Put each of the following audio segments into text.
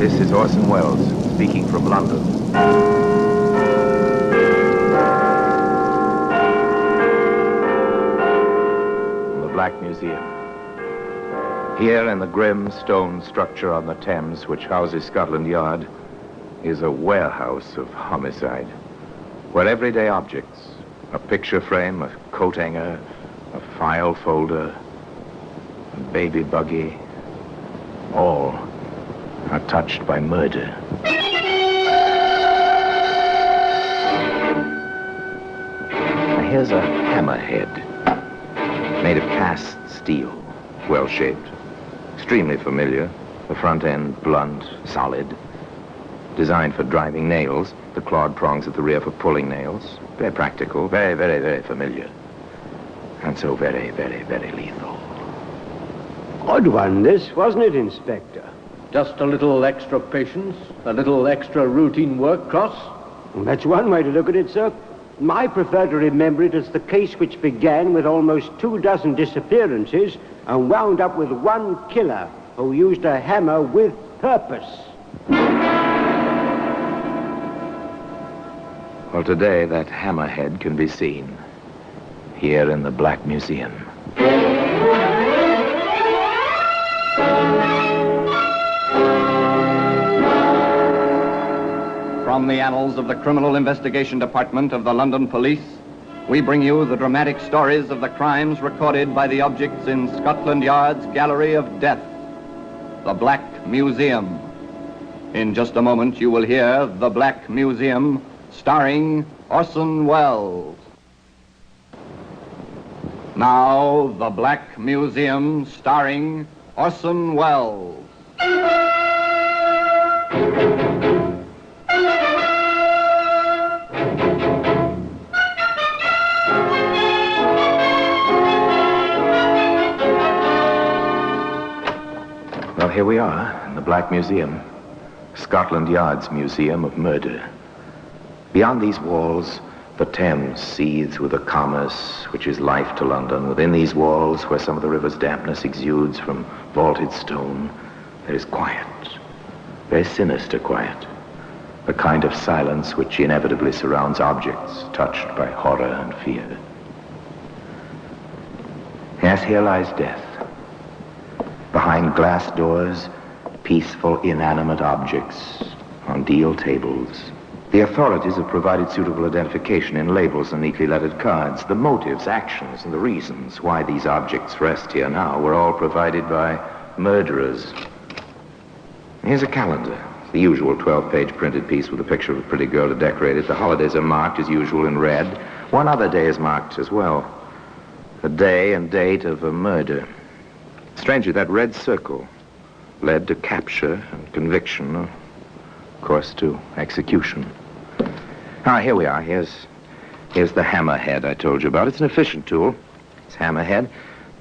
This is Orson Welles, speaking from London. From the Black Museum. Here in the grim stone structure on the Thames, which houses Scotland Yard, is a warehouse of homicide, where everyday objects, a picture frame, a coat hanger, a file folder, a baby buggy, all are touched by murder. Now here's a hammerhead, made of cast steel, well-shaped, extremely familiar, the front end blunt, solid, designed for driving nails, the clawed prongs at the rear for pulling nails. Very practical, very, very, very familiar. And so very, very, very lethal. Odd one, this, wasn't it, Inspector? Just a little extra patience, a little extra routine work, Cross. Well, that's one way to look at it, sir. I prefer to remember it as the case which began with almost 24 disappearances and wound up with one killer who used a hammer with purpose. Well, today that hammerhead can be seen here in the Black Museum. From the annals of the Criminal Investigation Department of the London Police, we bring you the dramatic stories of the crimes recorded by the objects in Scotland Yard's Gallery of Death, the Black Museum. In just a moment, you will hear The Black Museum, starring Orson Welles. Now, The Black Museum, starring Orson Welles. Well, here we are in the Black Museum, Scotland Yard's Museum of Murder. Beyond these walls, the Thames seethes with a commerce which is life to London. Within these walls, where some of the river's dampness exudes from vaulted stone, there is quiet, very sinister quiet, the kind of silence which inevitably surrounds objects touched by horror and fear. Yes, here lies death. Behind glass doors, peaceful, inanimate objects on deal tables. The authorities have provided suitable identification in labels and neatly lettered cards. The motives, actions, and the reasons why these objects rest here now were all provided by murderers. Here's a calendar, the usual 12-page printed piece with a picture of a pretty girl to decorate it. The holidays are marked, as usual, in red. One other day is marked as well, the day and date of a murder. Strangely, that red circle led to capture and conviction, of course, to execution. Ah, here we are. Here's the hammerhead I told you about. It's an efficient tool. It's hammerhead,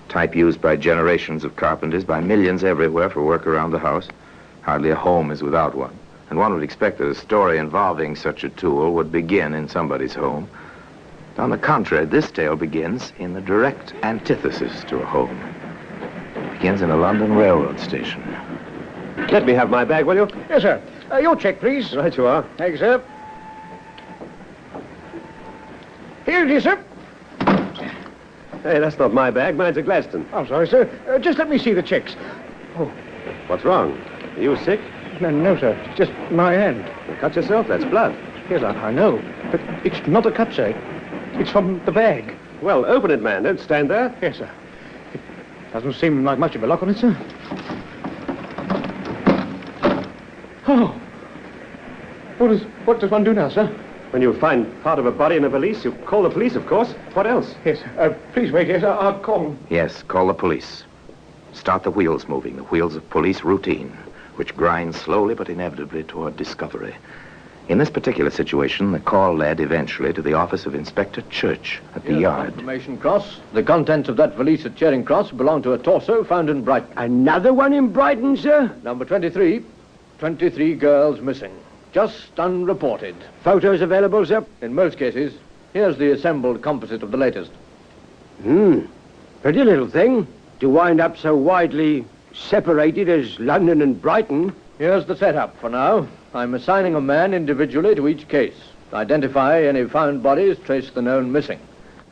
type used by generations of carpenters, by millions everywhere for work around the house. Hardly a home is without one. And one would expect that a story involving such a tool would begin in somebody's home. On the contrary, this tale begins in the direct antithesis to a home. It begins in a London railroad station. Let me have my bag, will you? Yes, sir. Your check, please. Right you are. Thank you, sir. Here it is, sir. Hey, that's not my bag. Mine's a Gladstone. I'm sorry, sir. Just let me see the checks. Oh, What's wrong? Are you sick? no, sir. It's just my hand. You cut yourself? That's blood. Yes, I know. But it's not a cut, sir. It's from the bag. Well, open it, man. Don't stand there. Yes, sir. It doesn't seem like much of a lock on it, sir. Oh. What does one do now, sir? When you find part of a body in a valise, you call the police, of course. What else? Yes, please wait, yes, I'll call. Yes, call the police. Start the wheels moving, the wheels of police routine, which grind slowly but inevitably toward discovery. In this particular situation, the call led eventually to the office of Inspector Church at the yard. Information, Cross. The contents of that valise at Charing Cross belong to a torso found in Brighton. Another one in Brighton, sir? Number 23. 23 girls missing. Just unreported. Photos available, sir? In most cases. Here's the assembled composite of the latest. Pretty little thing to wind up so widely separated as London and Brighton. Here's the setup for now. I'm assigning a man individually to each case. Identify any found bodies, trace the known missing.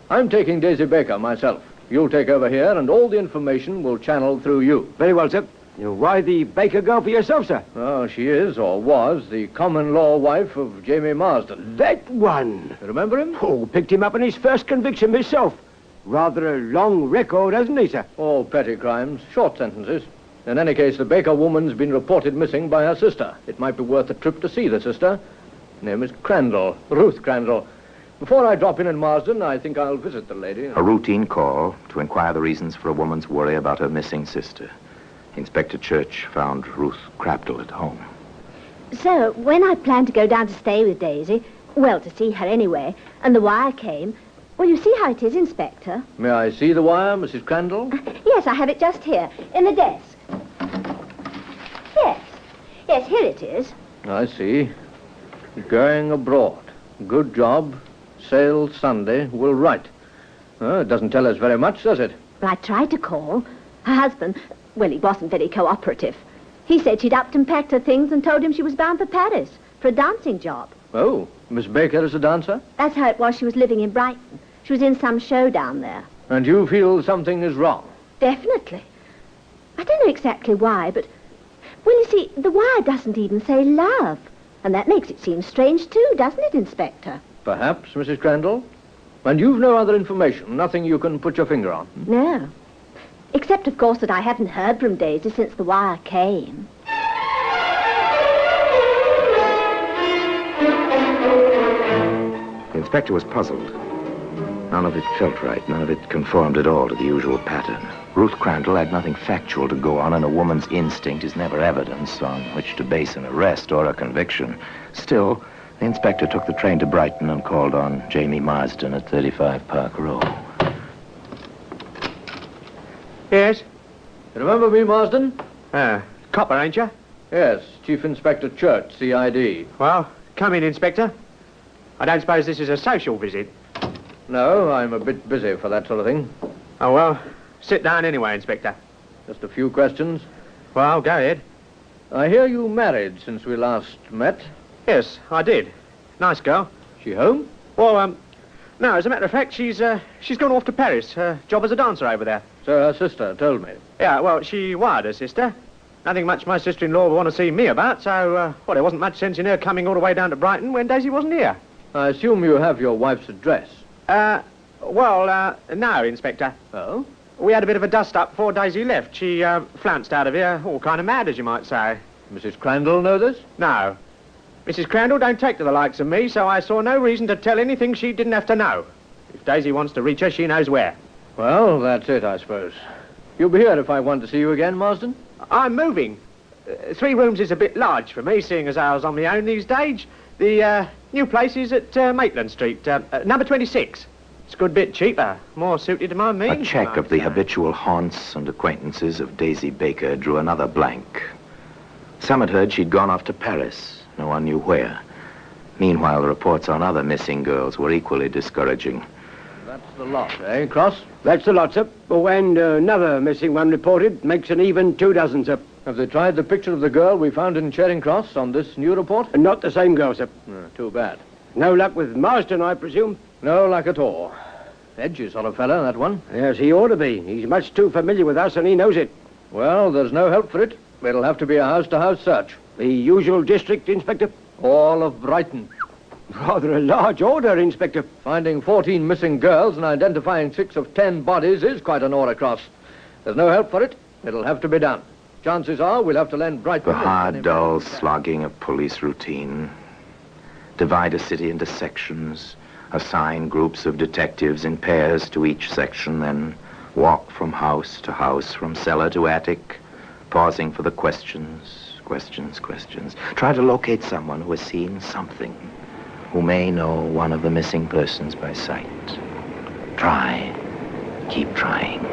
I'm taking Daisy Baker myself. You'll take over here, and all the information will channel through you. Very well, sir. Why the Baker girl for yourself, sir? Oh, she is, or was, the common-law wife of Jamie Marsden. That one. You remember him? Oh, picked him up in his first conviction myself. Rather a long record, hasn't he, sir? All petty crimes, short sentences. In any case, the Baker woman's been reported missing by her sister. It might be worth a trip to see the sister. Her name is Crandall, Ruth Crandall. Before I drop in Marsden, I think I'll visit the lady. A routine call to inquire the reasons for a woman's worry about her missing sister. Inspector Church found Ruth Crandall at home. So, when I planned to go down to stay with Daisy, well, to see her anyway, and the wire came, well, you see how it is, Inspector. May I see the wire, Mrs. Crandall? Yes, I have it just here, in the desk. Yes, here it is. I see. Going abroad. Good job. Sail Sunday. Will write. It doesn't tell us very much, does it? Well, I tried to call. Her husband, well, he wasn't very cooperative. He said she'd upped and packed her things and told him she was bound for Paris for a dancing job. Oh, Miss Baker is a dancer? That's how it was she was living in Brighton. She was in some show down there. And you feel something is wrong? Definitely. I don't know exactly why, but... Well, you see, the wire doesn't even say love. And that makes it seem strange, too, doesn't it, Inspector? Perhaps, Mrs. Crandall. And you've no other information, nothing you can put your finger on? No. Except, of course, that I haven't heard from Daisy since the wire came. The inspector was puzzled. None of it felt right. None of it conformed at all to the usual pattern. Ruth Crandall had nothing factual to go on, and a woman's instinct is never evidence on which to base an arrest or a conviction. Still, the inspector took the train to Brighton and called on Jamie Marsden at 35 Park Row. Yes? You remember me, Marsden? Copper, ain't you? Yes, Chief Inspector Church, CID. Well, come in, Inspector. I don't suppose this is a social visit. No, I'm a bit busy for that sort of thing. Oh, well, sit down anyway, Inspector. Just a few questions. Well, go ahead. I hear you married since we last met. Yes, I did. Nice girl. She home? Well, no, as a matter of fact, she's gone off to Paris. Her job as a dancer over there. So her sister told me. Yeah, well, she wired her sister. Nothing much my sister-in-law would want to see me about, so, well, there wasn't much sense in her coming all the way down to Brighton when Daisy wasn't here. I assume you have your wife's address. No, Inspector. Oh? We had a bit of a dust-up before Daisy left. She, flounced out of here, all kind of mad, as you might say. Mrs. Crandall know this? No. Mrs. Crandall don't take to the likes of me, so I saw no reason to tell anything she didn't have to know. If Daisy wants to reach her, she knows where. Well, that's it, I suppose. You'll be here if I want to see you again, Marsden? I'm moving. 3 rooms is a bit large for me, seeing as I was on my own these days. The, new place is at, Maitland Street, number 26. It's a good bit cheaper, more suited to my means. A check of the habitual haunts and acquaintances of Daisy Baker drew another blank. Some had heard she'd gone off to Paris. No one knew where. Meanwhile, the reports on other missing girls were equally discouraging. That's the lot, eh, Cross? That's the lot, sir. And another missing one reported makes an even 2 dozen, sir. Have they tried the picture of the girl we found in Charing Cross on this new report? Not the same girl, sir. Too bad. No luck with Marsden, I presume? No luck at all. Edgy sort of fella, that one. Yes, he ought to be. He's much too familiar with us, and he knows it. Well, there's no help for it. It'll have to be a house-to-house search. The usual district, Inspector? All of Brighton. Rather a large order, Inspector. Finding 14 missing girls and identifying 6 of 10 bodies is quite an order, Cross. There's no help for it. It'll have to be done. Chances are we'll have to lend Brighton... The hard, dull slogging of police routine. Divide a city into sections. Assign groups of detectives in pairs to each section, then walk from house to house, from cellar to attic, pausing for the questions. Try to locate someone who has seen something, who may know one of the missing persons by sight. Try. Keep trying.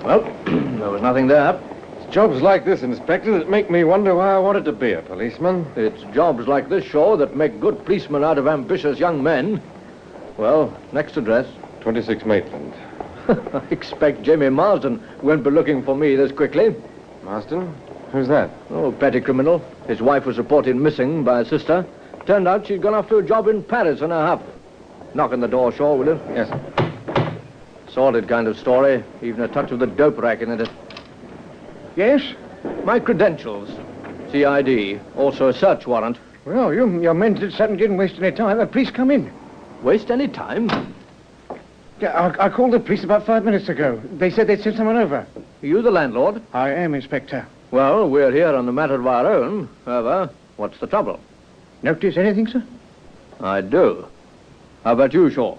Well, there was nothing there. It's jobs like this, Inspector, that make me wonder why I wanted to be a policeman. It's jobs like this, Shaw, that make good policemen out of ambitious young men. Well, next address. 26 Maitland. I expect Jamie Marsden won't be looking for me this quickly. Marsden? Who's that? Oh, petty criminal. His wife was reported missing by her sister. Turned out she'd gone off to a job in Paris in a huff. Knock on the door, Shaw, will you? Yes, sir. Sordid kind of story. Even a touch of the dope racket in it. Yes? My credentials. CID. Also a search warrant. Well, your men certainly didn't waste any time. The police come in. Waste any time? Yeah, I called the police about 5 minutes ago. They said they'd send someone over. Are you the landlord? I am, Inspector. Well, we're here on the matter of our own. However, what's the trouble? Notice anything, sir? I do. How about you, Shaw?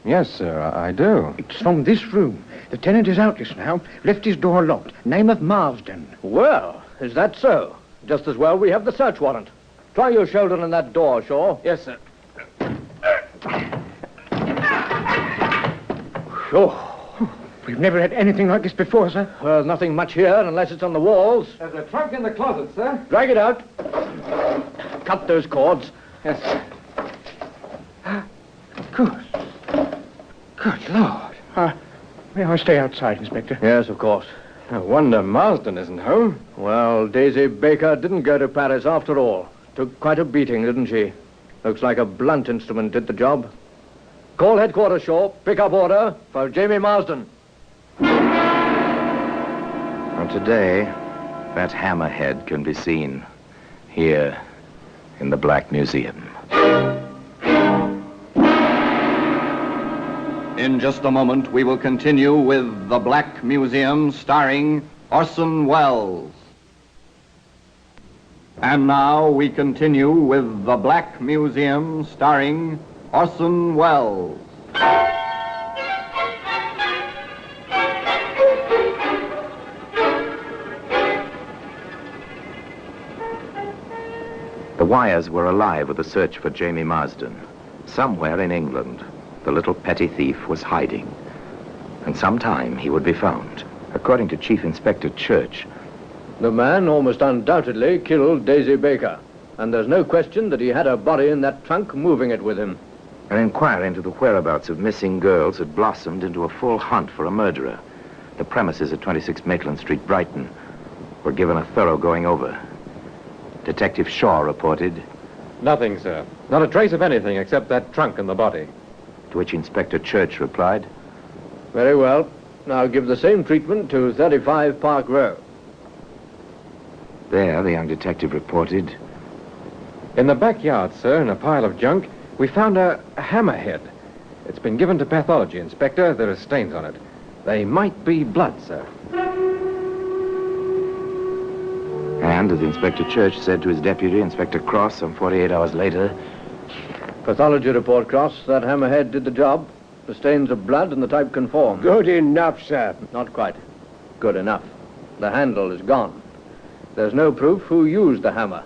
Yes, sir, I do. It's from this room. The tenant is out just now. Left his door locked. Name of Marsden. Well, is that so? Just as well we have the search warrant. Try your shoulder on that door, Shaw. Yes, sir. Oh, We've never had anything like this before, sir. there's nothing much here unless it's on the walls. There's a trunk in the closet, sir. Drag it out. Cut those cords. Yes, sir. Good Lord. May I stay outside, Inspector? Yes, of course. No wonder Marsden isn't home. Well, Daisy Baker didn't go to Paris after all. Took quite a beating, didn't she? Looks like a blunt instrument did the job. Call headquarters, Shaw. Pick up order for Jamie Marsden. Well, today, that Hammerhead can be seen here in the Black Museum. In just a moment, we will continue with The Black Museum, starring Orson Welles. And now we continue with The Black Museum, starring Orson Welles. The wires were alive with a search for Jamie Marsden. Somewhere in England, the little petty thief was hiding. And sometime he would be found. According to Chief Inspector Church, The man almost undoubtedly killed Daisy Baker. And there's no question that he had her body in that trunk, moving it with him. an inquiry into the whereabouts of missing girls had blossomed into a full hunt for a murderer. The premises at 26 Maitland Street, Brighton, were given a thorough going over. Detective Shaw reported, Nothing, sir. Not a trace of anything except that trunk and the body. to which Inspector Church replied, Very well. Now give the same treatment to 35 Park Row. There, the young detective reported, In the backyard, sir, in a pile of junk, we found a hammerhead. It's been given to pathology, Inspector. There are stains on it. They might be blood, sir. and as Inspector Church said to his deputy, Inspector Cross, some 48 hours later, Pathology report, Cross. That hammerhead did the job. The stains of blood and the type conform. Good enough, sir. Not quite. Good enough. The handle is gone. There's no proof who used the hammer.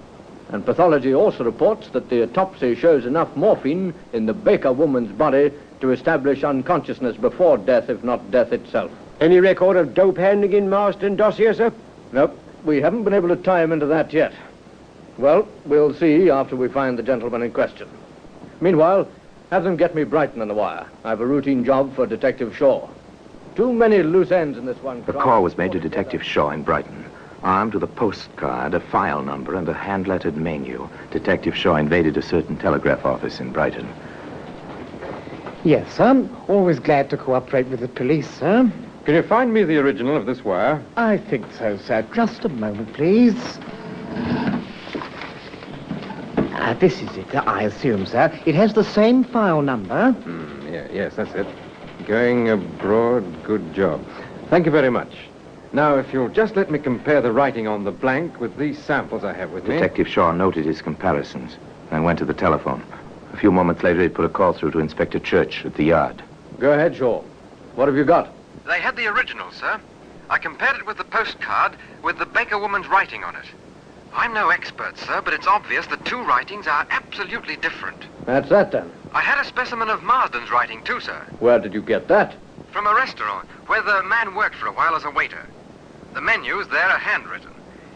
And pathology also reports that the autopsy shows enough morphine in the Baker woman's body to establish unconsciousness before death, if not death itself. Any record of dope handling in Marsden dossier, sir? Nope. We haven't been able to tie him into that yet. Well, we'll see after we find the gentleman in question. Meanwhile, have them get me Brighton on the wire. I have a routine job for Detective Shaw. Too many loose ends in this one. the call was made to Detective Shaw in Brighton. Armed with a postcard, a file number, and a hand-lettered menu, Detective Shaw invaded a certain telegraph office in Brighton. Yes, I'm always glad to cooperate with the police, sir. Can you find me the original of this wire? I think so, sir. Just a moment, please. This is it, I assume, sir. It has the same file number. Yes, that's it. Going abroad, good job. Thank you very much. Now, if you'll just let me compare the writing on the blank with these samples I have with me. Detective Shaw noted his comparisons and went to the telephone. A few moments later, he put a call through to Inspector Church at the yard. Go ahead, Shaw. What have you got? They had the original, sir. I compared it with the postcard with the Baker woman's writing on it. I'm no expert, sir, but it's obvious the two writings are absolutely different. That's that, then. I had a specimen of Marsden's writing, too, sir. Where did you get that? From a restaurant where the man worked for a while as a waiter. The menus there are handwritten.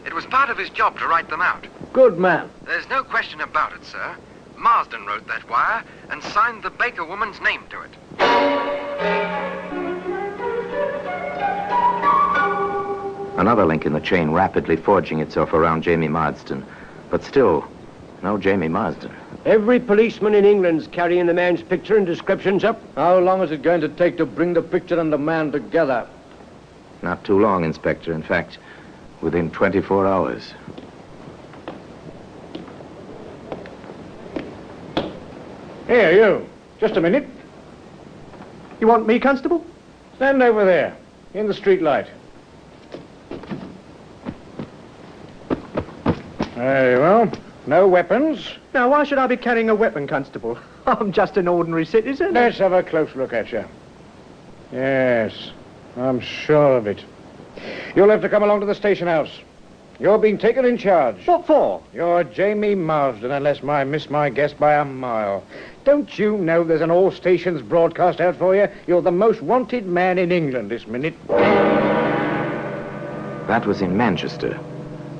It was part of his job to write them out. Good man. There's no question about it, sir. Marsden wrote that wire and signed the Baker woman's name to it. Another link in the chain rapidly forging itself around Jamie Marsden. But still, no Jamie Marsden. Every policeman in England's carrying the man's picture and descriptions up. How long is it going to take to bring the picture and the man together? Not too long, Inspector. In fact, within 24 hours. Here, you. Just a minute. You want me, Constable? Stand over there, in the street light. Very well. No weapons. Now, why should I be carrying a weapon, Constable? I'm just an ordinary citizen. Let's have a close look at you. Yes, I'm sure of it. You'll have to come along to the station house. You're being taken in charge. What for? You're Jamie Marsden, unless I miss my guess by a mile. Don't you know there's an all stations broadcast out for you? You're the most wanted man in England this minute. That was in Manchester.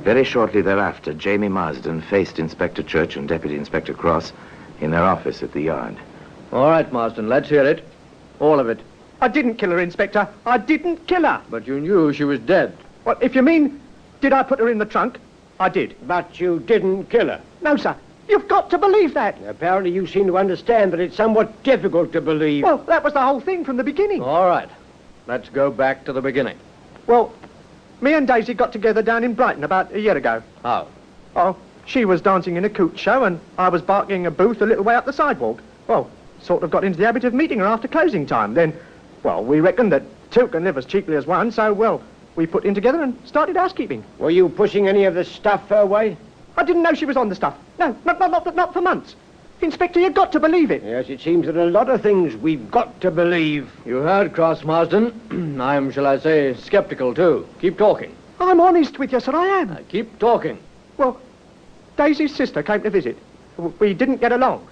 Very shortly thereafter, Jamie Marsden faced Inspector Church and Deputy Inspector Cross in their office at the yard. All right, Marsden, let's hear it. All of it. I didn't kill her, Inspector. I didn't kill her. But you knew she was dead. Well, if you mean, did I put her in the trunk? I did. But you didn't kill her. No, sir. You've got to believe that. Apparently you seem to understand that it's somewhat difficult to believe. Well, that was the whole thing from the beginning. All right. Let's go back to the beginning. Well, me and Daisy got together down in Brighton about a year ago. How? Oh, she was dancing in a coot show and I was barking a booth a little way up the sidewalk. Well, sort of got into the habit of meeting her after closing time. Then, well, we reckoned that two can live as cheaply as one, so, well, we put in together and started housekeeping. Were you pushing any of the stuff her way? I didn't know she was on the stuff. No, not for months. Inspector, you've got to believe it. Yes, it seems that a lot of things we've got to believe. You heard, Cross, Marsden. I'm, shall I say, skeptical, too. Keep talking. I'm honest with you, sir, I am. Keep talking. Well, Daisy's sister came to visit. We didn't get along.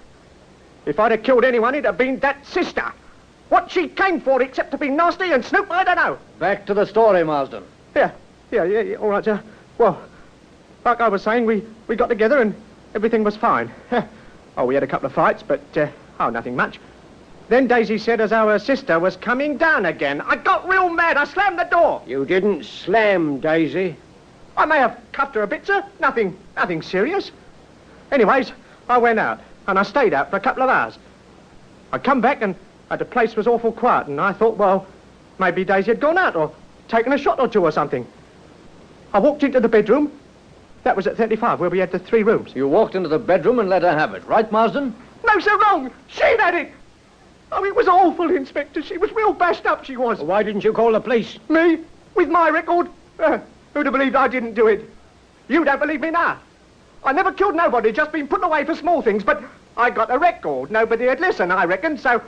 If I'd have killed anyone, it'd have been that sister. What she came for except to be nasty and snoop, I don't know. Back to the story, Marsden. Yeah, all right, sir. Well, like I was saying, we got together and everything was fine. Oh, we had a couple of fights, but, nothing much. Then Daisy said as our sister was coming down again. I got real mad. I slammed the door. You didn't slam Daisy. I may have cuffed her a bit, sir. Nothing serious. Anyways, I went out, and I stayed out for a couple of hours. I come back, and the place was awful quiet, and I thought, well, maybe Daisy had gone out or taken a shot or two or something. I walked into the bedroom. That was at 35, where we had the 3 rooms. You walked into the bedroom and let her have it, right, Marsden? No, sir, wrong. She'd had it. Oh, it was awful, Inspector. She was real bashed up, she was. Well, why didn't you call the police? Me? With my record? Who'd have believed I didn't do it? You don't believe me now. I never killed nobody, just been put away for small things, but I got a record. Nobody had listened, I reckon, so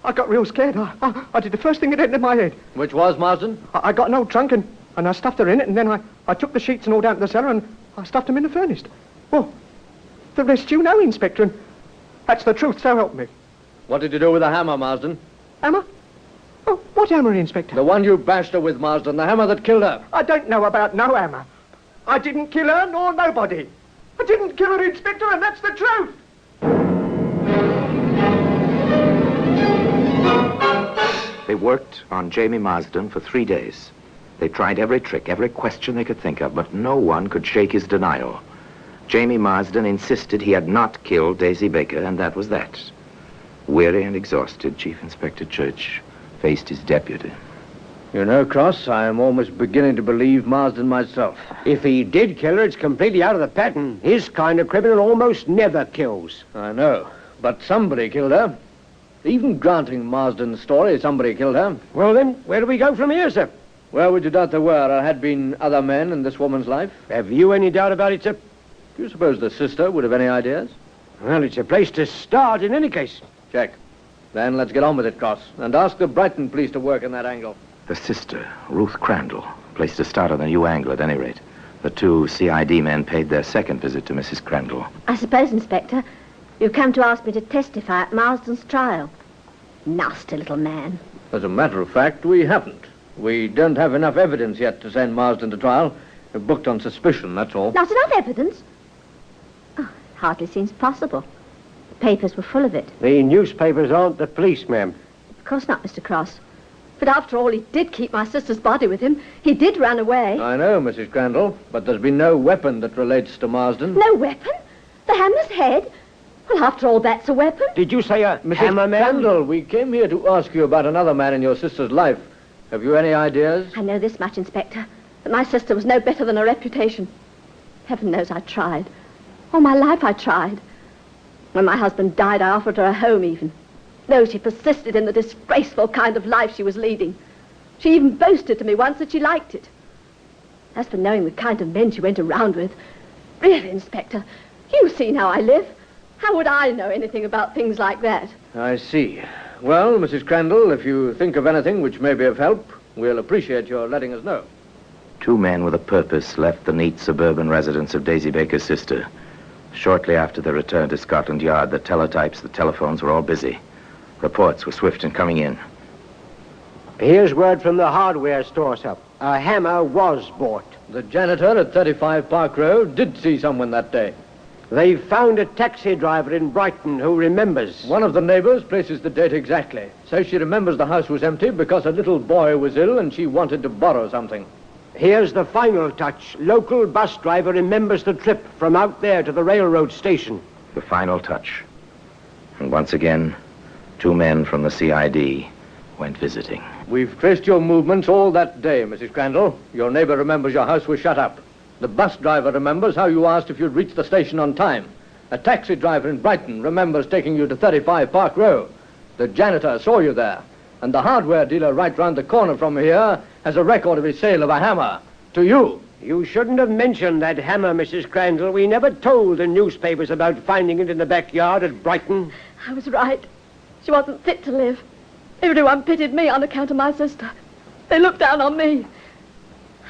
I got real scared. I did the first thing that entered my head. Which was, Marsden? I got an old trunk and I stuffed her in it, and then I took the sheets and all down to the cellar and I stuffed them in the furnace. Well, the rest you know, Inspector, and that's the truth, so help me. What did you do with the hammer, Marsden? Hammer? Oh, what hammer, Inspector? The one you bashed her with, Marsden, the hammer that killed her. I don't know about no hammer. I didn't kill her, nor nobody. I didn't kill her, Inspector, and that's the truth. They worked on Jamie Marsden for 3 days. They tried every trick, every question they could think of, but no one could shake his denial. Jamie Marsden insisted he had not killed Daisy Baker, and that was that. Weary and exhausted, Chief Inspector Church faced his deputy. You know, Cross, I am almost beginning to believe Marsden myself. If he did kill her, it's completely out of the pattern. His kind of criminal almost never kills. I know, but somebody killed her. Even granting Marsden's story, somebody killed her. Well, then, where do we go from here, sir? Where would you doubt there were or had been other men in this woman's life? Have you any doubt about it, sir? Do you suppose the sister would have any ideas? Well, it's a place to start in any case. Check. Then let's get on with it, Cross, and ask the Brighton police to work in that angle. The sister, Ruth Crandall, place to start on a new angle at any rate. The 2 CID men paid their second visit to Mrs. Crandall. I suppose, Inspector, you've come to ask me to testify at Marsden's trial. Nasty little man. As a matter of fact, we haven't. We don't have enough evidence yet to send Marsden to trial. We're booked on suspicion, that's all. Not enough evidence? Oh, hardly seems possible. The papers were full of it. The newspapers aren't the police, ma'am. Of course not, Mr. Cross. But after all, he did keep my sister's body with him. He did run away. I know, Mrs. Crandall, but there's been no weapon that relates to Marsden. No weapon? The hammer's head? Well, after all, that's a weapon. Did you say a Mrs. hammer man? Crandall, we came here to ask you about another man in your sister's life. Have you any ideas? I know this much, Inspector, that my sister was no better than her reputation. Heaven knows I tried. All my life I tried. When my husband died, I offered her a home even. No, she persisted in the disgraceful kind of life she was leading. She even boasted to me once that she liked it. As for knowing the kind of men she went around with, really, Inspector, you've seen how I live. How would I know anything about things like that? I see. Well, Mrs. Crandall, if you think of anything which may be of help, we'll appreciate your letting us know. 2 men with a purpose left the neat suburban residence of Daisy Baker's sister. Shortly after their return to Scotland Yard, the teletypes, the telephones were all busy. Reports were swift in coming in. Here's word from the hardware store, sir. A hammer was bought. The janitor at 35 Park Road did see someone that day. They found a taxi driver in Brighton who remembers. One of the neighbors places the date exactly. Says she remembers the house was empty because a little boy was ill and she wanted to borrow something. Here's the final touch. Local bus driver remembers the trip from out there to the railroad station. The final touch. And once again, 2 men from the CID went visiting. We've traced your movements all that day, Mrs. Crandall. Your neighbor remembers your house was shut up. The bus driver remembers how you asked if you'd reach the station on time. A taxi driver in Brighton remembers taking you to 35 Park Row. The janitor saw you there. And the hardware dealer right round the corner from here has a record of his sale of a hammer. To you. You shouldn't have mentioned that hammer, Mrs. Crandall. We never told the newspapers about finding it in the backyard at Brighton. I was right. She wasn't fit to live. Everyone pitied me on account of my sister. They looked down on me.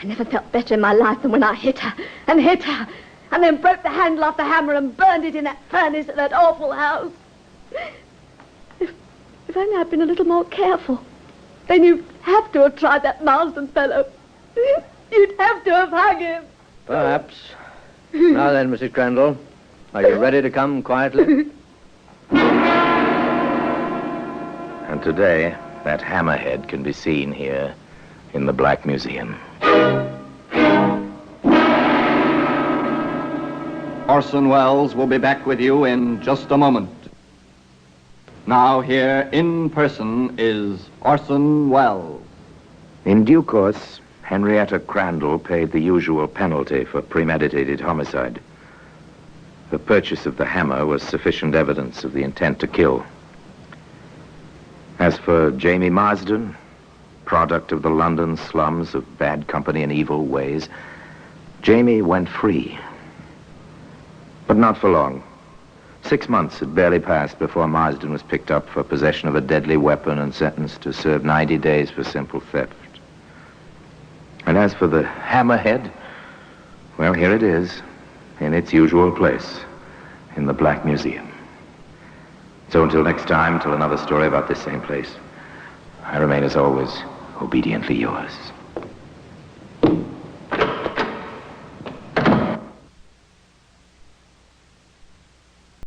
I never felt better in my life than when I hit her, and then broke the handle off the hammer and burned it in that furnace at that awful house. If only I'd been a little more careful. Then you'd have to have tried that Marsden fellow. You'd have to have hung him. Perhaps. Now then, Mrs. Crandall, are you ready to come quietly? And today, that hammerhead can be seen here in the Black Museum. Orson Welles will be back with you in just a moment. Now here in person is Orson Welles. In due course, Henrietta Crandall paid the usual penalty for premeditated homicide. The purchase of the hammer was sufficient evidence of the intent to kill. As for Jamie Marsden, product of the London slums of bad company and evil ways, Jamie went free. But not for long. 6 months had barely passed before Marsden was picked up for possession of a deadly weapon and sentenced to serve 90 days for simple theft. And as for the hammerhead, well, here it is, in its usual place, in the Black Museum. So until next time, till another story about this same place, I remain as always, obediently yours.